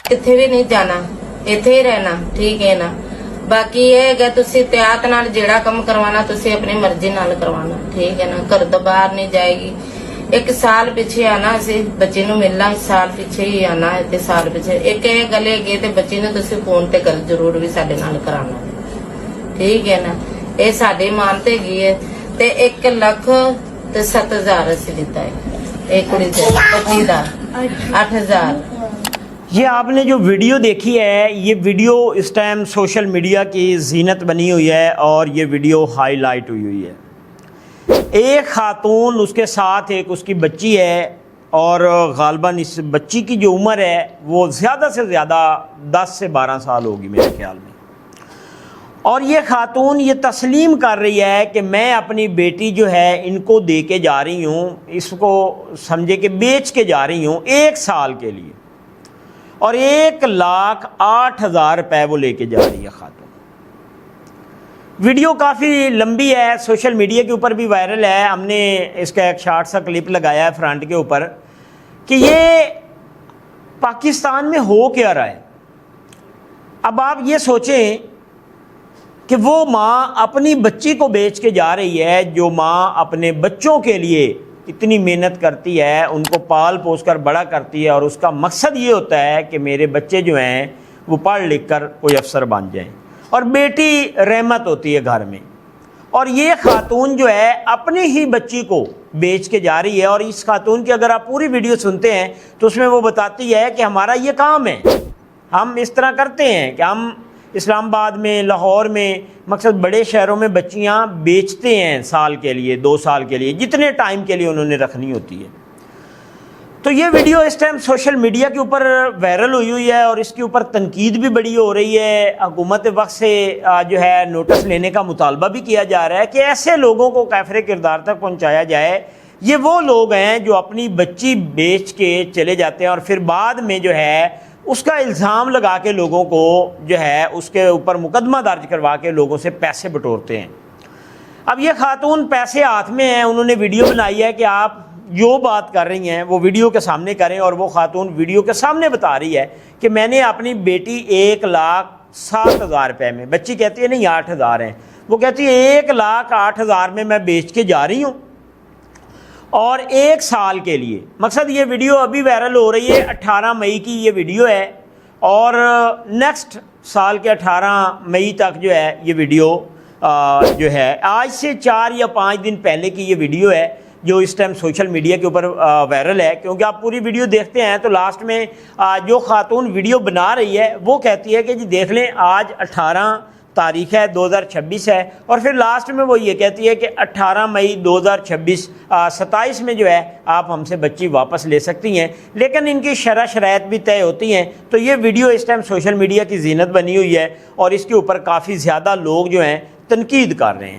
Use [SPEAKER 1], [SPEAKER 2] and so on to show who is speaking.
[SPEAKER 1] किथे भी नहीं जाना, इथे ही रहना, ठीक है ना। बाकी ये है तुसी एहतियात नाल जेड़ा काम करवाना तुसी अपनी मर्जी नाल करवाना, ठीक है ना। घर तो बाहर नहीं जाएगी। एक साल पीछे आना असी बच्ची नूं मिलना, साल पीछे ही आना है, साल पीछे एक गले गए तो बच्ची ने तुसी फोन ते गल जरूर भी साडे नाल कराना, ठीक है ना। ये साडी मानते गई है ते 1,07,000 असी दिता है एक कुड़ी ते बच्ची दा 8,000।
[SPEAKER 2] ये आपने जो वीडियो देखी है, ये वीडियो इस टाइम सोशल मीडिया की जीनत बनी हुई है और ये वीडियो हाईलाइट हुई हुई है। एक खातून, उसके साथ एक उसकी बच्ची है और गालबन इस बच्ची की जो उम्र है वो ज़्यादा से ज़्यादा 10 से 12 साल होगी मेरे ख्याल में। और ये खातून ये तस्लीम कर रही है कि मैं अपनी बेटी जो है इनको दे के जा रही हूँ, इसको समझे कि बेच के जा रही हूँ 1 साल के लिए, और 1,08,000 रुपये वो लेके जा रही है खातून। वीडियो काफ़ी लंबी है, सोशल मीडिया के ऊपर भी वायरल है। हमने इसका एक शॉर्ट सा क्लिप लगाया है फ्रंट के ऊपर कि ये पाकिस्तान में हो क्या रहा है। अब आप ये सोचें कि वो माँ अपनी बच्ची को बेच के जा रही है, जो माँ अपने बच्चों के लिए इतनी मेहनत करती है, उनको पाल पोस कर बड़ा करती है, और उसका मकसद ये होता है कि मेरे बच्चे जो हैं वो पढ़ लिख कर कोई अफसर बन जाएं, और बेटी रहमत होती है घर में। और ये खातून जो है अपनी ही बच्ची को बेच के जा रही है। और इस खातून की अगर आप पूरी वीडियो सुनते हैं तो उसमें वो बताती है कि हमारा ये काम है, हम इस तरह करते हैं कि हम इस्लामाबाद में, लाहौर में, मकसद बड़े शहरों में बच्चियां बेचते हैं साल के लिए, 2 साल के लिए, जितने टाइम के लिए उन्होंने रखनी होती है। तो ये वीडियो इस टाइम सोशल मीडिया के ऊपर वायरल हुई है और इसके ऊपर तनकीद भी बड़ी हो रही है। हुकूमत वक्त से जो है नोटिस लेने का मुतालबा भी किया जा रहा है कि ऐसे लोगों को काफ़िर किरदार तक पहुँचाया जाए। ये वो लोग हैं जो अपनी बच्ची बेच के चले जाते हैं और फिर बाद में जो है उसका इल्ज़ाम लगा के लोगों को जो है उसके ऊपर मुकदमा दर्ज करवा के लोगों से पैसे बटोरते हैं। अब ये खातून पैसे हाथ में हैं, उन्होंने वीडियो बनाई है कि आप जो बात कर रही हैं वो वीडियो के सामने करें, और वो खातून वीडियो के सामने बता रही है कि मैंने अपनी बेटी 1,07,000 रुपये में, बच्ची कहती है नहीं 8,000 हैं, वो कहती है 1,08,000 में मैं बेच के जा रही हूँ और 1 साल के लिए। मकसद ये वीडियो अभी वायरल हो रही है, 18 मई की ये वीडियो है, और नेक्स्ट साल के 18 मई तक जो है ये वीडियो जो है आज से 4 या 5 दिन पहले की ये वीडियो है जो इस टाइम सोशल मीडिया के ऊपर वायरल है। क्योंकि आप पूरी वीडियो देखते हैं तो लास्ट में जो खातून वीडियो बना रही है वो कहती है कि जी देख लें आज 18 तारीख है, 2026 है, और फिर लास्ट में वो ये कहती है कि 18 मई 2026 27 में जो है आप हमसे बच्ची वापस ले सकती हैं, लेकिन इनकी शराइत भी तय होती हैं। तो ये वीडियो इस टाइम सोशल मीडिया की जीनत बनी हुई है और इसके ऊपर काफ़ी ज़्यादा लोग जो हैं तनकीद कर रहे हैं।